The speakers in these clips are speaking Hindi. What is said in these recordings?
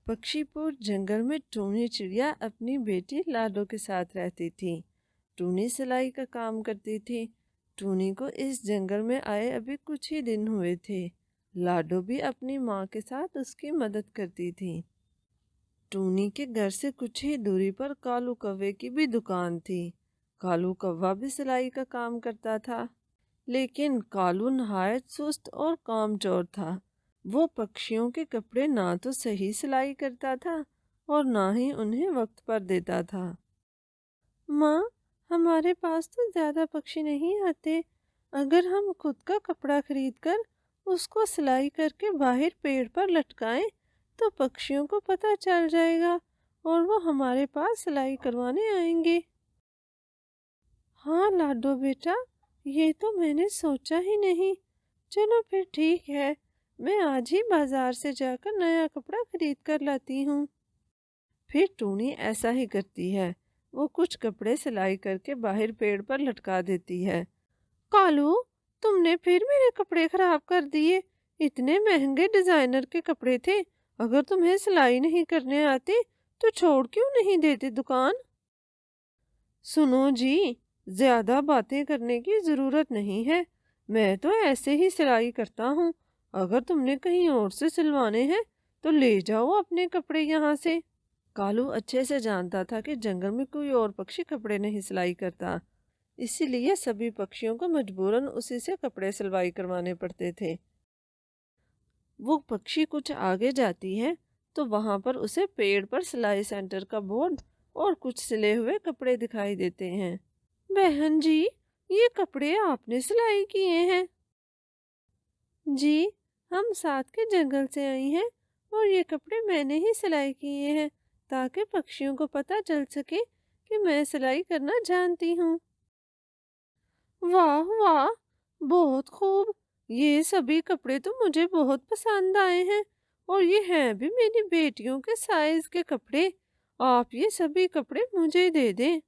पक्षीपुर जंगल में टूनी चिड़िया अपनी बेटी लाडो के साथ रहती थी। टूनी सिलाई का काम करती थी। टूनी को इस जंगल में आए अभी कुछ ही दिन हुए थे। लाडो भी अपनी माँ के साथ उसकी मदद करती थी। टूनी के घर से कुछ ही दूरी पर कालू कौवे की भी दुकान थी। कालू कौवा भी सिलाई का काम करता था, लेकिन कालू नहायत सुस्त और कामचोर था। वो पक्षियों के कपड़े ना तो सही सिलाई करता था और ना ही उन्हें वक्त पर देता था। माँ, हमारे पास तो ज़्यादा पक्षी नहीं आते। अगर हम खुद का कपड़ा खरीद कर उसको सिलाई करके बाहर पेड़ पर लटकाएं तो पक्षियों को पता चल जाएगा और वो हमारे पास सिलाई करवाने आएंगे। हाँ लाडो बेटा, ये तो मैंने सोचा ही नहीं। चलो फिर ठीक है, मैं आज ही बाजार से जाकर नया कपड़ा खरीद कर लाती हूँ। फिर टूनी ऐसा ही करती है। वो कुछ कपड़े सिलाई करके बाहर पेड़ पर लटका देती है। कालू, तुमने फिर मेरे कपड़े खराब कर दिए। इतने महंगे डिजाइनर के कपड़े थे। अगर तुम्हें सिलाई नहीं करने आती तो छोड़ क्यों नहीं देते दुकान? सुनो जी, ज्यादा बातें करने की जरूरत नहीं है। मैं तो ऐसे ही सिलाई करता हूँ। अगर तुमने कहीं और से सिलवाने हैं तो ले जाओ अपने कपड़े यहाँ से। कालू अच्छे से जानता था कि जंगल में कोई और पक्षी कपड़े नहीं सिलाई करता, इसीलिए सभी पक्षियों को मजबूरन उसी से कपड़े सिलवाई करवाने पड़ते थे। वो पक्षी कुछ आगे जाती है तो वहां पर उसे पेड़ पर सिलाई सेंटर का बोर्ड और कुछ सिले हुए कपड़े दिखाई देते हैं। बहन जी, ये कपड़े आपने सिलाई किए हैं? जी, हम साथ के जंगल से आई हैं और ये कपड़े मैंने ही सिलाई किए हैं ताकि पक्षियों को पता चल सके कि मैं सिलाई करना जानती हूँ। वाह वाह, बहुत खूब। ये सभी कपड़े तो मुझे बहुत पसंद आए हैं और ये हैं भी मेरी बेटियों के साइज के कपड़े। आप ये सभी कपड़े मुझे दे दें।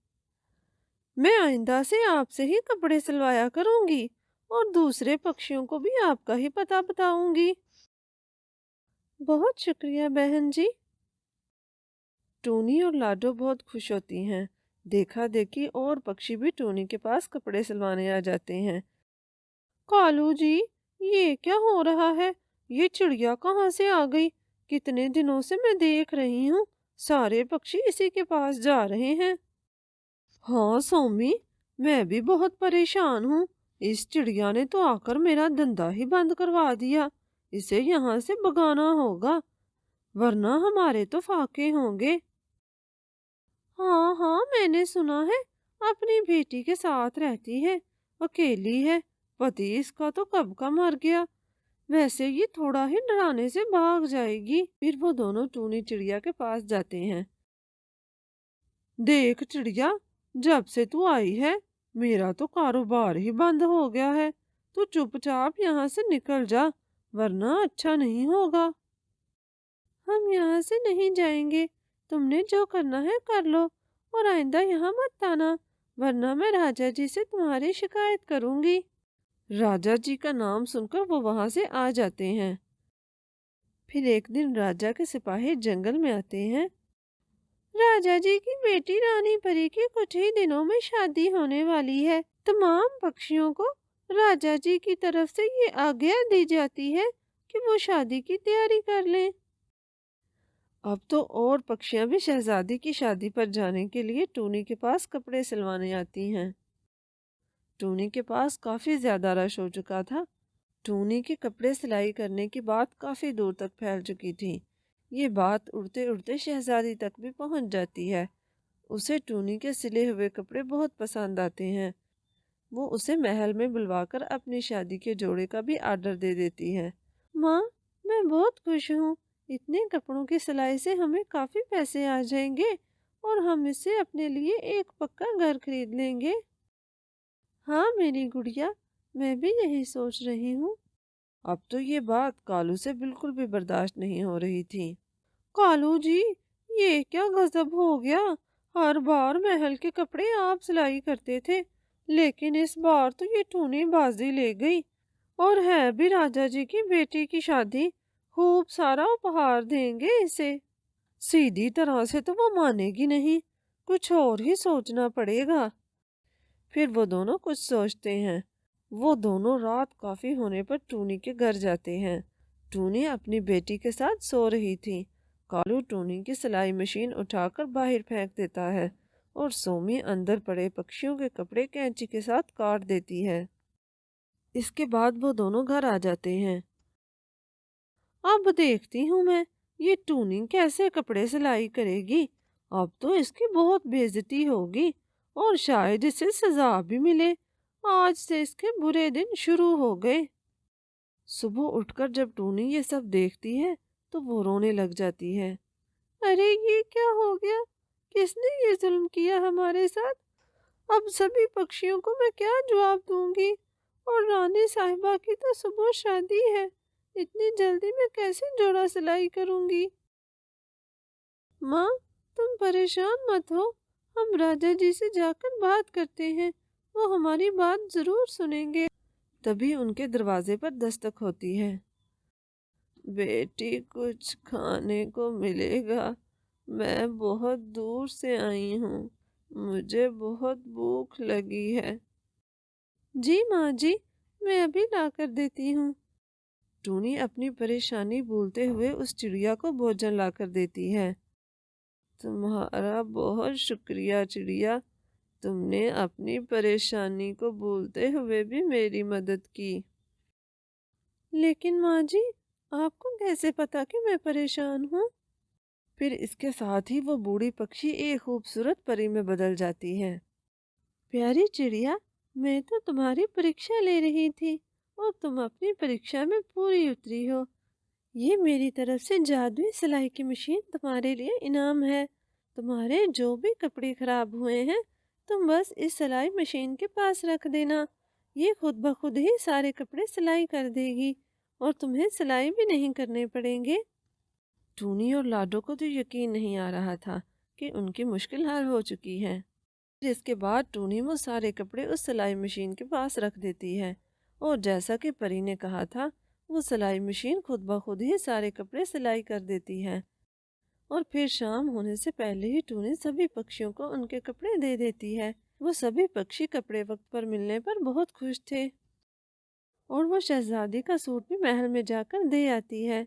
मैं आइंदा से आपसे ही कपड़े सिलवाया करूंगी और दूसरे पक्षियों को भी आपका ही पता बताऊंगी। बहुत शुक्रिया बहन जी। टोनी और लाडो बहुत खुश होती हैं। देखा देखी और पक्षी भी टोनी के पास कपड़े सिलवाने आ जाते हैं। कालू जी, ये क्या हो रहा है? ये चिड़िया कहाँ से आ गई? कितने दिनों से मैं देख रही हूँ सारे पक्षी इसी के पास जा रहे हैं। हाँ सौमी, मैं भी बहुत परेशान हूँ। इस चिड़िया ने तो आकर मेरा धंधा ही बंद करवा दिया। इसे यहाँ से भगाना होगा, वरना हमारे तो फाके होंगे। हाँ हाँ, मैंने सुना है अपनी बेटी के साथ रहती है, अकेली है। पति इसका तो कब का मर गया। वैसे ये थोड़ा ही डराने से भाग जाएगी। फिर वो दोनों टूनी चिड़िया के पास जाते हैं। देख चिड़िया, जब से तू आई है मेरा तो कारोबार ही बंद हो गया है। तू चुपचाप यहाँ से निकल जा, वरना अच्छा नहीं होगा। हम यहाँ से नहीं जाएंगे। तुमने जो करना है कर लो और आइंदा यहाँ मत आना, वरना मैं राजा जी से तुम्हारी शिकायत करूंगी। राजा जी का नाम सुनकर वो वहां से आ जाते हैं। फिर एक दिन राजा के सिपाही जंगल में आते हैं। राजा जी की बेटी रानी परी की कुछ ही दिनों में शादी होने वाली है। तमाम पक्षियों को राजा जी की तरफ से ये आज्ञा दी जाती है कि वो शादी की तैयारी कर लें। अब तो और पक्षियां भी शहजादी की शादी पर जाने के लिए टूनी के पास कपड़े सिलवाने आती हैं। टूनी के पास काफी ज्यादा रश हो चुका था। टूनी के कपड़े सिलाई करने की बात काफी दूर तक फैल चुकी थी। ये बात उड़ते उड़ते शहजादी तक भी पहुंच जाती है। उसे टूनी के सिले हुए कपड़े बहुत पसंद आते हैं। वो उसे महल में बुलवाकर अपनी शादी के जोड़े का भी आर्डर दे देती है। माँ, मैं बहुत खुश हूँ। इतने कपड़ों की सिलाई से हमें काफी पैसे आ जाएंगे और हम इससे अपने लिए एक पक्का घर खरीद लेंगे। हाँ मेरी गुड़िया, मैं भी यही सोच रही हूँ। अब तो ये बात कालू से बिल्कुल भी बर्दाश्त नहीं हो रही थी। कालू जी, ये क्या गजब हो गया। हर बार महल के कपड़े आप सिलाई करते थे, लेकिन इस बार तो ये टूनी बाजी ले गई। और है भी राजा जी की बेटी की शादी। खूब सारा उपहार देंगे इसे। सीधी तरह से तो वो मानेगी नहीं, कुछ और ही सोचना पड़ेगा। फिर वो दोनों कुछ सोचते हैं। वो दोनों रात काफी होने पर टूनी के घर जाते हैं। टूनी अपनी बेटी के साथ सो रही थी। कालू टूनी की सिलाई मशीन उठाकर बाहर फेंक देता है और सोमी अंदर पड़े पक्षियों के कपड़े कैंची के साथ काट देती है। इसके बाद वो दोनों घर आ जाते हैं। अब देखती हूँ मैं, ये टूनी कैसे कपड़े सिलाई करेगी। अब तो इसकी बहुत बेइज्जती होगी और शायद इसे सजा भी मिले। आज से इसके बुरे दिन शुरू हो गए। सुबह उठकर जब टूनी ये सब देखती है तो वो रोने लग जाती है। अरे ये क्या हो गया, किसने ये जुल्म किया हमारे साथ। अब सभी पक्षियों को मैं क्या जवाब दूंगी। और रानी साहिबा की तो सुबह शादी है, इतनी जल्दी मैं कैसे जोड़ा सिलाई करूंगी। माँ, तुम परेशान मत हो, हम राजा जी से जाकर बात करते हैं, वो हमारी बात जरूर सुनेंगे। तभी उनके दरवाजे पर दस्तक होती है। बेटी, कुछ खाने को मिलेगा? मैं बहुत दूर से आई हूँ, मुझे बहुत भूख लगी है। जी माँ जी, मैं अभी ला कर देती हूँ। टूनी अपनी परेशानी भूलते हुए उस चिड़िया को भोजन ला कर देती है। तुम्हारा बहुत शुक्रिया चिड़िया, तुमने अपनी परेशानी को भूलते हुए भी मेरी मदद की। लेकिन माँ जी, आपको कैसे पता कि मैं परेशान हूँ। फिर इसके साथ ही वो बूढ़ी पक्षी एक खूबसूरत परी में बदल जाती है। प्यारी चिड़िया, मैं तो तुम्हारी परीक्षा ले रही थी और तुम अपनी परीक्षा में पूरी उतरी हो। ये मेरी तरफ से जादुई सिलाई की मशीन तुम्हारे लिए इनाम है। तुम्हारे जो भी कपड़े खराब हुए हैं, तुम बस इस सिलाई मशीन के पास रख देना। ये खुद ब खुद ही सारे कपड़े सिलाई कर देगी और तुम्हें सिलाई भी नहीं करने पड़ेंगे। टूनी और लाडो को तो यकीन नहीं आ रहा था कि उनकी मुश्किल हल हो चुकी है। फिर इसके बाद टूनी वो सारे कपड़े उस सिलाई मशीन के पास रख देती है और जैसा कि परी ने कहा था, वो सिलाई मशीन खुद ब खुद ही सारे कपड़े सिलाई कर देती है। और फिर शाम होने से पहले ही टूनी सभी पक्षियों को उनके कपड़े दे देती है। वो सभी पक्षी कपड़े वक्त पर मिलने पर बहुत खुश थे और वो शहजादी का सूट भी महल में जाकर दे आती है।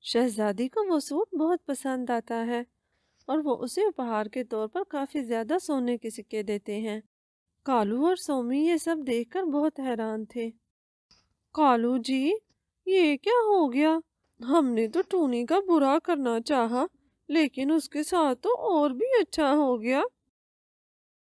शहजादी को वो सूट बहुत पसंद आता है और वो उसे उपहार के तौर पर काफी ज्यादा सोने के सिक्के देते हैं। कालू और सोमी ये सब देखकर बहुत हैरान थे। कालू जी, ये क्या हो गया। हमने तो टूनी का बुरा करना चाहा, लेकिन उसके साथ तो और भी अच्छा हो गया।